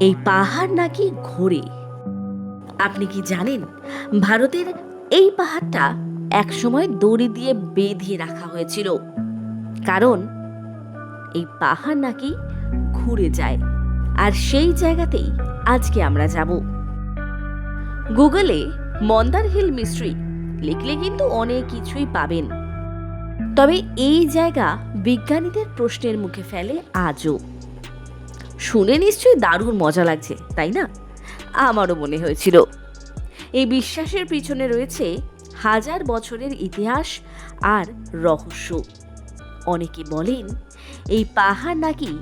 এই পাহাড় নাকি ঘোরে। আপনি কি জানেন ভারতের এই পাহাড়টা একসময় দড়ি দিয়ে বেঁধে রাখা হয়েছিল, কারণ এই পাহাড় নাকি ঘুরে যায়। আর সেই জায়গাতেই আজকে আমরা যাব। গুগলে মন্দার হিল মিস্ট্রি লিখলে কিন্তু অনেক কিছুই পাবেন, তবে এই জায়গা বিজ্ঞানীদের প্রশ্নের মুখে ফেলে আজও। শুনে নিশ্চয়ই দারুণ মজা লাগছে, তাই না? আমারও মনে হয়েছিল। এই বিশ্বাসের পিছনে রয়েছে হাজার বছরের ইতিহাস আর রহস্য। অনেকে বলেন এই পাহাড় নাকি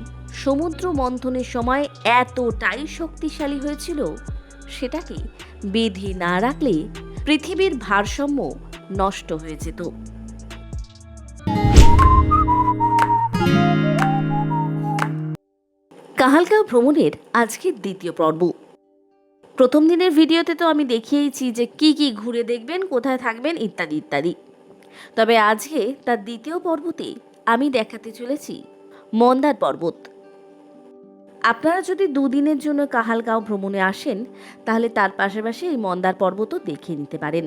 সমুদ্র মন্থনের সময় এতটাই শক্তিশালী হয়েছিল, সেটাকে বেঁধে না রাখলে পৃথিবীর ভারসাম্য নষ্ট হয়ে যেত। কাহালগাঁও ভ্রমণের আজকের দ্বিতীয় পর্ব। প্রথম দিনের ভিডিওতে তো আমি দেখিয়েছি যে কি কি ঘুরে দেখবেন, কোথায় থাকবেন ইত্যাদি ইত্যাদি। তবে আজকে তার দ্বিতীয় পর্বতে আমি দেখাতে চলেছি মন্দার পর্বত। আপনারা যদি দুদিনের জন্য কাহালগাঁও ভ্রমণে আসেন, তাহলে তার পাশাপাশি এই মন্দার পর্বতও দেখে নিতে পারেন।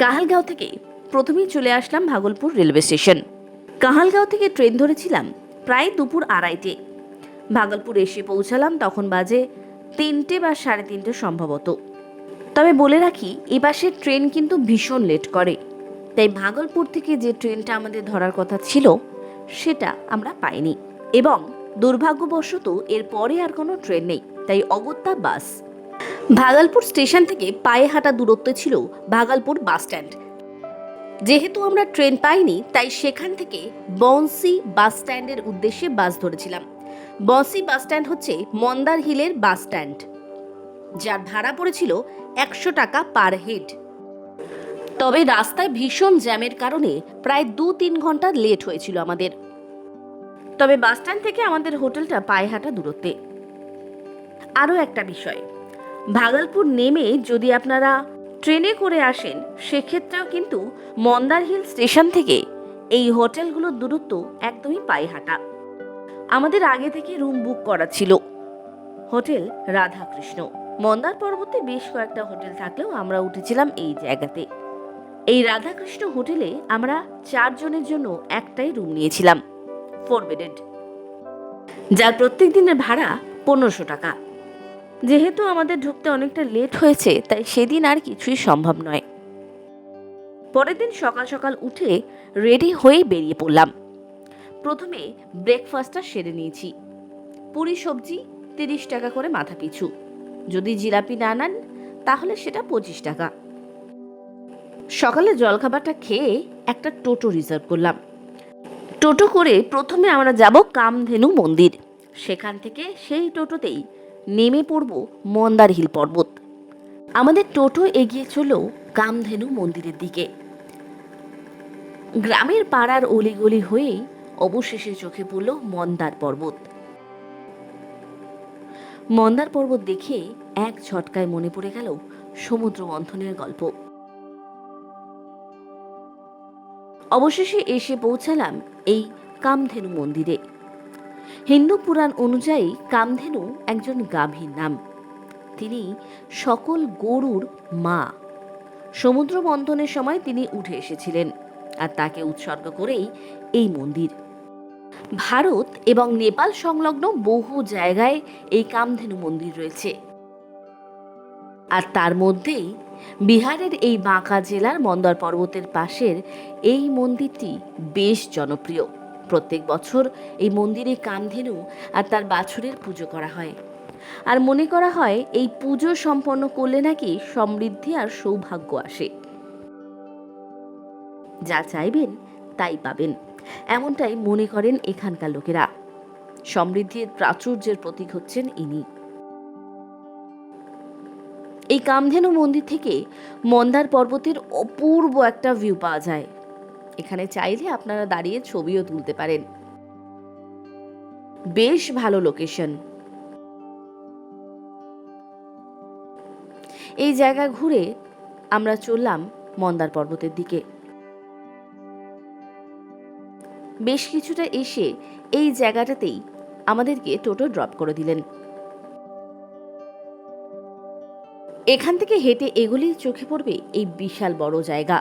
কাহালগাঁও থেকে প্রথমেই চলে আসলাম ভাগলপুর রেলওয়ে স্টেশন। কাহালগাঁও থেকে ট্রেন ধরেছিলাম প্রায় দুপুর 2:30-টে। ভাগলপুর এসে পৌঁছালাম তখন বাজে 3টে বা 3:30 সম্ভবত। তবে বলে রাখি, এ পাশের ট্রেন কিন্তু ভীষণ লেট করে, তাই ভাগলপুর থেকে যে ট্রেনটা আমাদের ধরার কথা ছিল সেটা আমরা পাইনি, এবং দুর্ভাগ্যবশত এর পরে আর কোনো ট্রেন নেই, তাই অগত্যা বাস। ভাগলপুর স্টেশন থেকে পায়ে হাঁটা দূরত্ব ছিল ভাগলপুর বাস স্ট্যান্ড। যেহেতু আমরা ট্রেন পাইনি, তাই সেখান থেকে বনসি বাস স্ট্যান্ডের উদ্দেশ্যে বাস ধরেছিলাম। বনসি বাস স্ট্যান্ড হচ্ছে মন্দার হিলের বাস স্ট্যান্ড, যার ভাড়া পড়েছিল 100 টাকা পার হেড। তবে রাস্তায় ভীষণ জ্যামের কারণে প্রায় 2-3 ঘন্টা লেট হয়েছিল আমাদের। তবে বাস স্ট্যান্ড থেকে আমাদের হোটেলটা পায়ে হাঁটা দূরত্বে। আরও একটা বিষয়, ভাগলপুর নেমে যদি আপনারা ট্রেনে করে আসেন, সেক্ষেত্রেও কিন্তু মন্দার হিল স্টেশন থেকে এই হোটেলগুলোর দূরত্ব একদমই পায়ে হাঁটা। আমাদের আগে থেকে রুম বুক করা ছিল হোটেল রাধাকৃষ্ণ। মন্দার পর্বতে বেশ কয়েকটা হোটেল থাকলেও আমরা উঠেছিলাম এই জায়গাতে। এই রাধাকৃষ্ণ হোটেলে আমরা 4 জনের জন্য একটাই রুম নিয়েছিলাম, 4 বেডেড, যার প্রত্যেক দিনের ভাড়া 1500 টাকা। যেহেতু আমাদের ঢুকতে অনেকটা লেট হয়েছে, তাই সেদিন আর কিছুই সম্ভব নয়। পরের দিন সকাল সকাল উঠে রেডি হয়ে বেরিয়ে পড়লাম। প্রথমে ব্রেকফাস্টটা সেরে নিয়েছি। পুরি সবজি 30 টাকা করে মাথা পিছু। যদি জিলাপি না নেন তাহলে সেটা 25 টাকা। সকালে জলখাবারটা খেয়ে একটা টোটো রিজার্ভ করলাম। টোটো করে প্রথমে আমরা যাব কামধেনু মন্দির। সেখান থেকে সেই টোটোতেই নেমে পড়ব মন্দার হিল পর্বত। আমাদের টোটো এগিয়ে চলল কামধেনু মন্দিরের দিকে। গ্রামের পাড়ার অলিগলি হয়েই অবশেষে চোখে পড়ল মন্দার পর্বত। মন্দার পর্বত দেখে এক ঝটকায় মনে পড়ে গেল সমুদ্র মন্থনের গল্প। অবশেষে এসে পৌঁছালাম এই কামধেনু মন্দিরে। হিন্দু পুরাণ অনুযায়ী কামধেনু একজন গাভীর নাম। তিনি সকল গরুর মা। সমুদ্র মন্থনের সময় তিনি উঠে এসেছিলেন, আর তাকে উৎসর্গ করেই এই মন্দির। ভারত এবং নেপাল সংলগ্ন বহু জায়গায় এই কামধেনু মন্দির রয়েছে, আর তার মধ্যেই বিহারের এই বাঁকা জেলার মন্দার পর্বতের পাশের এই মন্দিরটি বেশ জনপ্রিয়। প্রত্যেক বছর এই মন্দিরে কামধেনু আর তার বাছুরের পুজো করা হয়, আর মনে করা হয় এই পুজো সম্পন্ন করলে নাকি সমৃদ্ধি আর সৌভাগ্য আসে। যা চাইবেন তাই পাবেন, এমনটাই মনে করেন এখানকার লোকেরা। সমৃদ্ধির প্রাচুর্যের প্রতীক হচ্ছেন ইনি। এই কামধেনু মন্দির থেকে মন্দার পর্বতের অপূর্ব একটা ভিউ পাওয়া যায়। এখানে চাইলে আপনারা দাঁড়িয়ে ছবিও তুলতে পারেন। বেশ ভালো লোকেশন। এই জায়গা ঘুরে আমরা চললাম মন্দার পর্বতের দিকে। বেশ কিছুটা এসে এই জায়গাটাতেই আমাদেরকে টোটো ড্রপ করে দিলেন। এখান থেকে হেঁটে এগোলেই চোখে পড়বে এই বিশাল বড় জায়গা।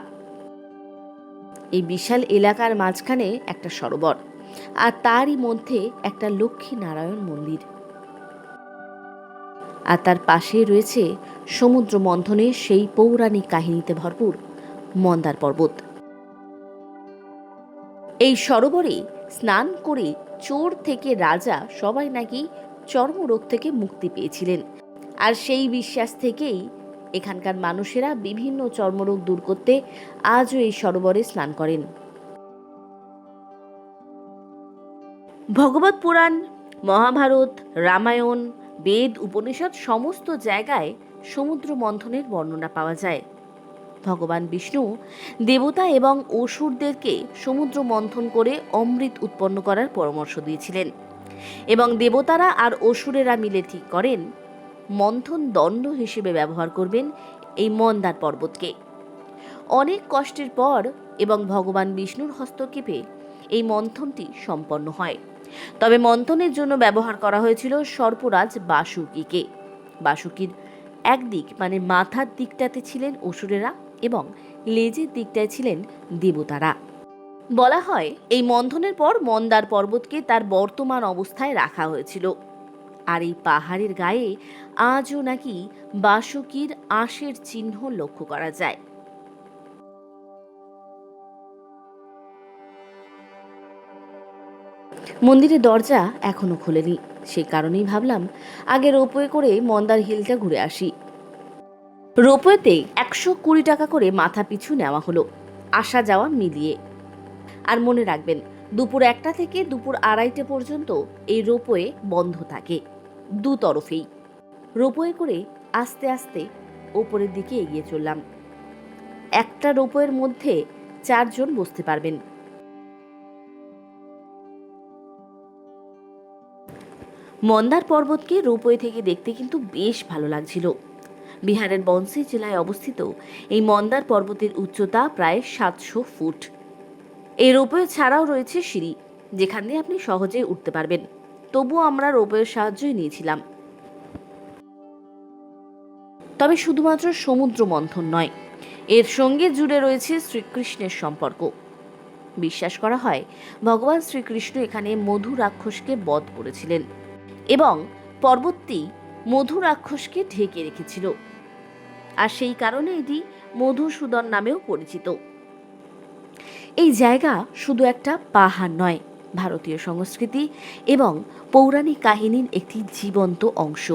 এই বিশাল এলাকার মাঝখানে একটা সরোবর, আর তারই মধ্যে একটা লক্ষ্মী নারায়ণ মন্দির, আর তার পাশে রয়েছে সমুদ্র মন্থনের সেই পৌরাণিক কাহিনীতে ভরপুর মন্দার পর্বত। এই সরোবরে স্নান করে চোর থেকে রাজা সবাই নাকি চর্মরোগ থেকে মুক্তি পেয়েছিলেন, আর সেই বিশ্বাস থেকেই এখানকার মানুষেরা বিভিন্ন চর্মরোগ দূর করতে আজও এই সরোবরে স্নান করেন। ভগবত পুরাণ, মহাভারত, রামায়ণ, বেদ, উপনিষদ সমস্ত জায়গায় সমুদ্র মন্থনের বর্ণনা পাওয়া যায়। ভগবান বিষ্ণু দেবতা এবং অসুরদেরকে সমুদ্র মন্থন করে অমৃত উৎপন্ন করার পরামর্শ দিয়েছিলেন, এবং দেবতারা আর অসুরেরা মিলে ঠিক করেন মন্থন দণ্ড হিসেবে ব্যবহার করবেন এই মন্দার পর্বতকে। অনেক কষ্টের পর এবং ভগবান বিষ্ণুর হস্তক্ষেপে এই মন্থনটি সম্পন্ন হয়। তবে মন্থনের জন্য ব্যবহার করা হয়েছিল সর্পরাজ বাসুকীকে। বাসুকীর একদিক মানে মাথার দিকটাতে ছিলেন অসুরেরা এবং লেজের দিকটায় ছিলেন দেবতারা। বলা হয় এই মন্থনের পর মন্দার পর্বতকে তার বর্তমান অবস্থায় রাখা হয়েছিল, আর এই পাহাড়ের গায়ে আজও নাকি বাসুকীর আঁশের চিহ্ন লক্ষ্য করা যায়। মন্দিরের দরজা এখনো খোলেনি, সেই কারণেই ভাবলাম আগে রোপওয়ে করে মন্দার হিলটা ঘুরে আসি। রোপওয়েতে 120 টাকা করে মাথা পিছু নেওয়া হলো, আসা যাওয়া মিলিয়ে। আর মনে রাখবেন, দুপুর 1টা থেকে দুপুর 2:30 পর্যন্ত এই রোপওয়ে বন্ধ থাকে, দুতরফেই। রোপওয়ে করে আস্তে আস্তে ওপরের দিকে এগিয়ে চললাম। একটা রোপওয়ের মধ্যে 4 জন বসতে পারবেন। মন্দার পর্বতকে রোপওয়ে থেকে দেখতে কিন্তু বেশ ভালো লাগছিল। বিহারের বনসি জেলায় অবস্থিত এই মন্দার পর্বতের উচ্চতা প্রায় 700 ফুট। এই রোপওয়ে ছাড়াও রয়েছে সিঁড়ি, যেখান দিয়ে আপনি সহজে উঠতে পারবেন। তবুও আমরা রোপওয়ের সাহায্যই নিয়েছিলাম। তবে শুধুমাত্র সমুদ্র মন্থন নয়, এর সঙ্গে জুড়ে রয়েছে শ্রীকৃষ্ণের সম্পর্ক। বিশ্বাস করা হয় ভগবান শ্রীকৃষ্ণ এখানে মধু রাক্ষসকে বধ করেছিলেন এবং পর্বতটি মধু রাক্ষসকে ঢেকে রেখেছিল, আর সেই কারণে এটি মধুসূদন নামেও পরিচিত। এই জায়গা শুধু একটা পাহাড় নয়, ভারতীয় সংস্কৃতি এবং পৌরাণিক কাহিনীর একটি জীবন্ত অংশ।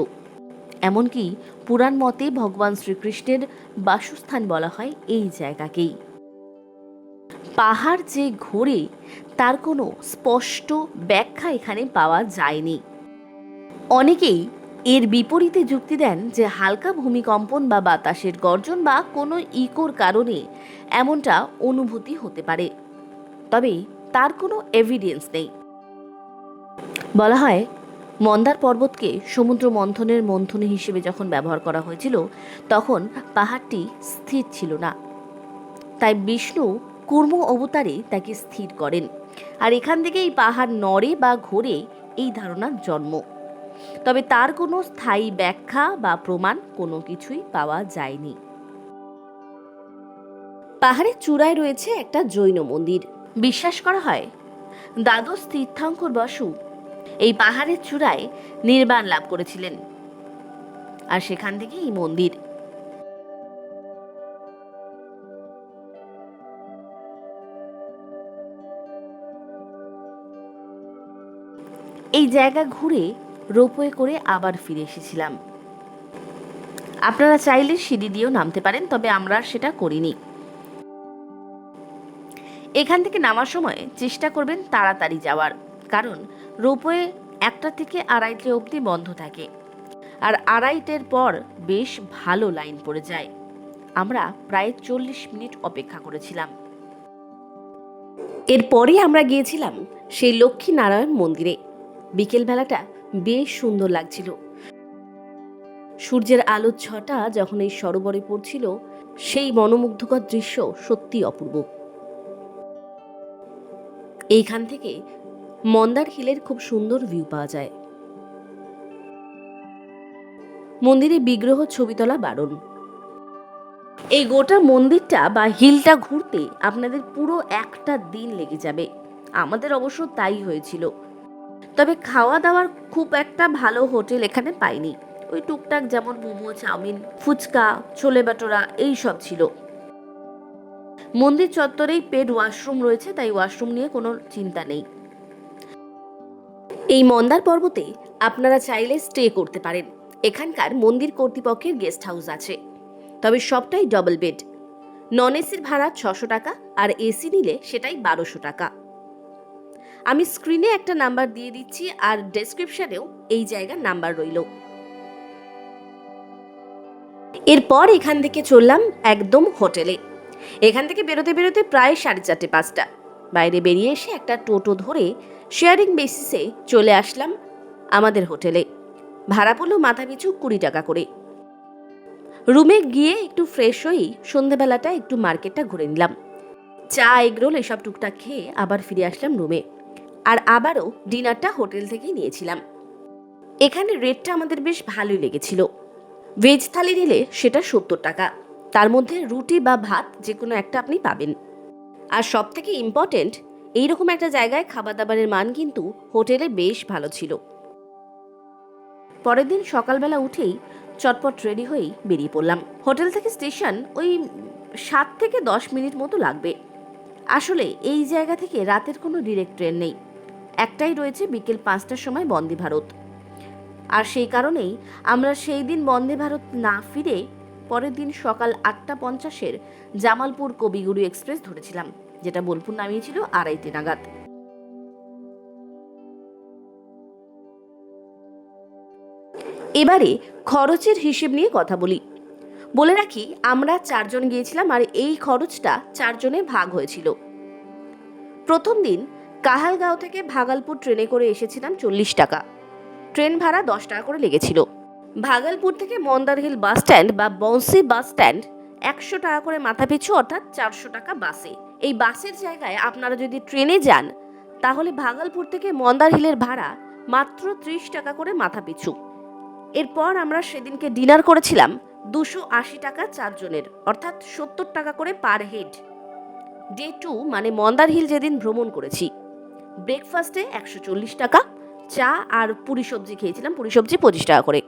এমনকি পুরাণ মতে ভগবান শ্রীকৃষ্ণের বাসস্থান বলা হয় এই জায়গাকেই। পাহাড় যে ঘোরে তার কোনো স্পষ্ট ব্যাখ্যা এখানে পাওয়া যায়নি। অনেকেই এর বিপরীতে যুক্তি দেন যে হালকা ভূমিকম্পন বা বাতাসের গর্জন বা কোনো ইকোর কারণে এমনটা অনুভূতি হতে পারে, তবে তার কোনো এভিডেন্স নেই। বলা হয় মন্দার পর্বতকে সমুদ্র মন্থনের মন্থনী হিসেবে যখন ব্যবহার করা হয়েছিল তখন পাহাড়টি স্থির ছিল না, তাই বিষ্ণু কুর্ম অবতারে তাকে স্থির করেন, আর এখান থেকে এই পাহাড় নড়ে বা ঘোরে এই ধারণার জন্ম। তবে তার কোনো স্থায়ী ব্যাখ্যা বা প্রমাণ কোনো কিছুই পাওয়া যায়নি। পাহাড়ের চূড়ায় রয়েছে একটা জৈন মন্দির। বিশ্বাস করা হয় দ্বাদশ তীর্থঙ্কর বসু এই পাহাড়ের চূড়ায় নির্বাণ লাভ করেছিলেন, আর সেখান থেকে এই মন্দির। এই জায়গা ঘুরে রোপওয়ে করে আবার ফিরে এসেছিলাম। আপনারা চাইলে সিঁড়ি দিয়েও নামতে পারেন, তবে আমরা সেটা করিনি। এখান থেকে নামার সময় চেষ্টা করবেন তাড়াতাড়ি যাওয়ার, কারণ রোপওয়ে 1টা থেকে 2:30 অবধি বন্ধ থাকে, আর 2:30-এর পর বেশ ভালো লাইন পড়ে যায়। আমরা প্রায় 40 মিনিট অপেক্ষা করেছিলাম। এরপরে আমরা গিয়েছিলাম সেই লক্ষ্মী নারায়ণ মন্দিরে। বিকেলবেলাটা বেশ সুন্দর লাগছিল। সূর্যের আলোর ছটা যখন এই সরোবরে পড়ছিল, সেই মনোমুগ্ধকর দৃশ্য সত্যি অপূর্ব। এইখান থেকে মন্দার হিলের খুব সুন্দর ভিউ পাওয়া যায়। মন্দিরে বিগ্রহ ছবি তোলা বারণ। এই গোটা মন্দিরটা বা হিলটা ঘুরতে আপনাদের পুরো একটা দিন লেগে যাবে। আমাদের অবশ্য তাই হয়েছিল। তবে খাওয়া দাওয়ার খুব একটা ভালো হোটেল এখানে পাইনি। ওই টুকটাক যেমন মোমো, চাউমিন, ফুচকা, ছোলে বাটোরা এই সব ছিল। মন্দির চত্বরেই পেড ওয়াশরুম রয়েছে, তাই ওয়াশরুম নিয়ে কোনো চিন্তা নেই। এই মন্দার পর্বতে আপনারা চাইলে স্টে করতে পারেন। এখানকার মন্দির কর্তৃপক্ষের গেস্ট হাউস আছে, তবে সবটাই ডবল বেড। নন এসির ভাড়া 600 টাকা, আর এসি নিলে সেটাই 1200 টাকা। আমি স্ক্রিনে একটা নাম্বার দিয়ে দিচ্ছি, আর ডেসক্রিপশনেও এই জায়গার নাম্বার রইল। এরপর এখান থেকে চললাম একদম হোটেলে। এখান থেকে বেরোতে বেরোতে প্রায় 4:30-5টা। বাইরে বেরিয়ে এসে একটা টোটো ধরে শেয়ারিং বেসিসে চলে আসলাম আমাদের হোটেলে। ভাড়া পড়লো মাথাপিছু 20 টাকা করে। রুমে গিয়ে একটু ফ্রেশ হয়েই সন্ধেবেলাটা একটু মার্কেটটা ঘুরে নিলাম। চা, এগরোল এসব টুকটাক খেয়ে আবার ফিরে আসলাম রুমে। আর আবারও ডিনারটা হোটেল থেকেই নিয়েছিলাম। এখানে রেটটা আমাদের বেশ ভালোই লেগেছিল। ভেজ থালি নিলে সেটা 70 টাকা। তার মধ্যে রুটি বা ভাত যে কোনো একটা আপনি পাবেন। আর সব থেকে ইম্পর্টেন্ট, এইরকম একটা জায়গায় খাবার দাবারের মান কিন্তু হোটেলে বেশ ভালো ছিল। পরের দিন সকালবেলা উঠেই চটপট রেডি হয়েই বেরিয়ে পড়লাম। হোটেল থেকে স্টেশন ওই 7 থেকে 10 মিনিট মতো লাগবে। আসলে এই জায়গা থেকে রাতের কোনো ডিরেক্ট ট্রেন নেই। একটাই রয়েছে বিকেল 5টার সময় বন্দে ভারত। আর সেই কারণেই আমরা সেই দিন বন্দে ভারত না ফিরে পরের দিন সকাল 8:50-এর জামালপুর কবিগুরু এক্সপ্রেস ধরেছিলাম, যেটা বোলপুর নামিয়েছিল 2:30 নাগাদ। এবারে খরচের হিসেব নিয়ে কথা বলি। বলে রাখি, আমরা 4 জন গিয়েছিলাম, আর এই খরচটা 4 জনে ভাগ হয়েছিল। প্রথম দিন কাহালগাঁও থেকে ভাগলপুর ট্রেনে করে এসেছিলাম 40 টাকা। ট্রেন ভাড়া 10 টাকা করে লেগেছিল। ভাগলপুর থেকে মন্দার হিল বাস স্ট্যান্ড বা বংশী বাস স্ট্যান্ড 100 টাকা করে মাথাপিছু, অর্থাৎ 400 টাকা বাসে। এই বাসের জায়গায় আপনারা যদি ট্রেনে যান তাহলে ভাগলপুর থেকে মন্দার হিলের ভাড়া মাত্র 30 টাকা করে মাথাপিছু। এরপর আমরা সেদিনকে ডিনার করেছিলাম 280 টাকা 4 জনের, অর্থাৎ 70 টাকা করে পার হেড। ডে 2 মানে মন্দার হিল যেদিন ভ্রমণ করেছি, ব্রেকফাস্টে 140 টাকা, চা আর পুরি সবজি খেয়েছিলাম, পুরি সবজি 25 টাকা করে।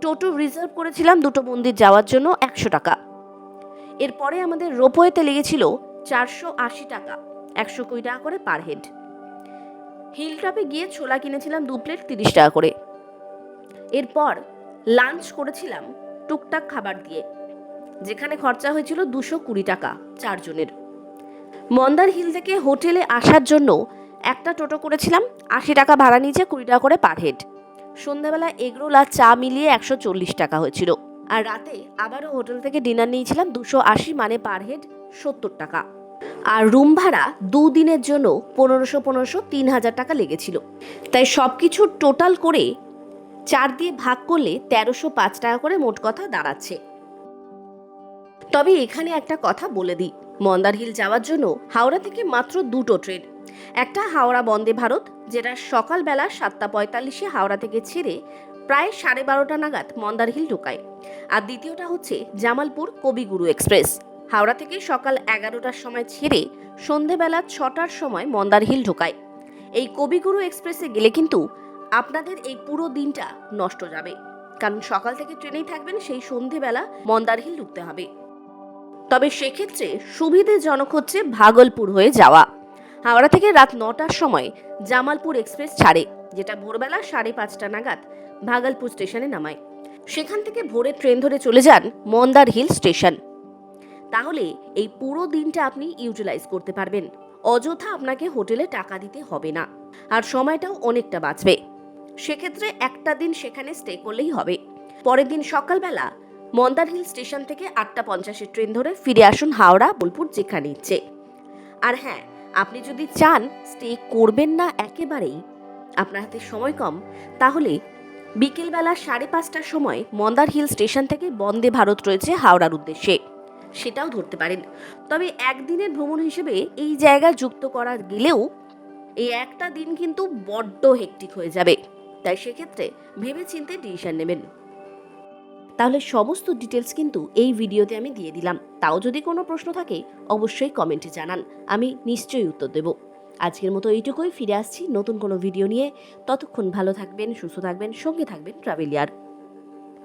টোটো রিজার্ভ করেছিলাম দুটো মন্দির যাওয়ার জন্য 100 টাকা। এরপরে আমাদের রোপওয়েতে লেগেছিল 480 টাকা, 120 টাকা করে পার হেড। হিল টপে গিয়ে ছোলা কিনেছিলাম 2 প্লেট 30 টাকা করে। এরপর লাঞ্চ করেছিলাম টুকটাক খাবার দিয়ে, যেখানে খরচা হয়েছিল 220 টাকা 4 জনের। মন্দার হিল থেকে হোটেলে আসার জন্য একটা টোটো করেছিলাম, 80 টাকা ভাড়া নিয়েছে, 20 টাকা করে পার হেড। সন্ধ্যাবেলা এগরোল আর চা মিলিয়ে 140 টাকা হয়েছিল। আর রাতে আবারও হোটেল থেকে ডিনার নিয়েছিলাম 280, মানে পার হেড 70 টাকা। আর রুম ভাড়া 2 দিনের জন্য 1500 3000 টাকা লেগেছিল। তাই সব কিছু টোটাল করে 4 দিয়ে ভাগ করলে 1305 টাকা করে মোট কথা দাঁড়াচ্ছে। তবে এখানে একটা কথা বলে দিই, মন্দার হিল যাওয়ার জন্য হাওড়া থেকে মাত্র 2টো ট্রেন। একটা হাওড়া বন্দে ভারত, যেটা সকালবেলা 7:45-এ হাওড়া থেকে ছেড়ে প্রায় 12:30 নাগাদ মন্দার হিল ঢোকায়। আর দ্বিতীয়টা হচ্ছে জামালপুর কবিগুরু এক্সপ্রেস, হাওড়া থেকে সকাল 11টার সময় ছেড়ে সন্ধেবেলা 6টার সময় মন্দার হিল ঢোকায়। এই কবিগুরু এক্সপ্রেসে গেলে কিন্তু আপনাদের এই পুরো দিনটা নষ্ট যাবে, কারণ সকাল থেকে ট্রেনেই থাকবেন, সেই সন্ধেবেলা মন্দার হিল ঢুকতে হবে। তবে সেক্ষেত্রে সুবিধাজনক হচ্ছে ভাগলপুর হয়ে যাওয়া। হাওড়া থেকে রাত 9টার সময় জামালপুর এক্সপ্রেস ছাড়ে, যেটা ভোরবেলা 5:30 নাগাদ ভাগলপুর স্টেশনে নামায়। সেখান থেকে ভোরে ট্রেন ধরে চলে যান মন্দার হিল স্টেশন। তাহলে এই পুরো দিনটা আপনি ইউটিলাইজ করতে পারবেন। অযথা আপনাকে হোটেলে টাকা দিতে হবে না, আর সময়টাও অনেকটা বাঁচবে। সেক্ষেত্রে একটা দিন সেখানে স্টে করলেই হবে। পরের দিন সকালবেলা মন্দার হিল স্টেশন থেকে 8:50-এর ট্রেন ধরে ফিরে আসুন হাওড়া, বোলপুর, যেখানে ইচ্ছে। আর হ্যাঁ, আপনি যদি চান স্টে করবেন না একেবারেই, আপনার হাতে সময় কম, তাহলে বিকেলবেলা 5:30টার সময় মন্দার হিল স্টেশন থেকে বন্দে ভারত রয়েছে হাওড়ার উদ্দেশ্যে, সেটাও ধরতে পারেন। তবে একদিনের ভ্রমণ হিসেবে এই জায়গা যুক্ত করা গেলেও এই একটা দিন কিন্তু বড্ড হেক্টিক হয়ে যাবে, তাই সেক্ষেত্রে ভেবেচিন্তে ডিসিশন নেবেন। তাহলে সমস্ত ডিটেলস কিন্তু এই ভিডিওতে আমি দিয়ে দিলাম। তাও যদি কোনো প্রশ্ন থাকে অবশ্যই কমেন্টে জানান, আমি নিশ্চয়ই উত্তর দেব। আজকের মতো এইটুকুই, ফিরে আসছি নতুন কোনো ভিডিও নিয়ে। ততক্ষণ ভালো থাকবেন, সুস্থ থাকবেন, সঙ্গে থাকবেন ট্রাভেলিয়ার।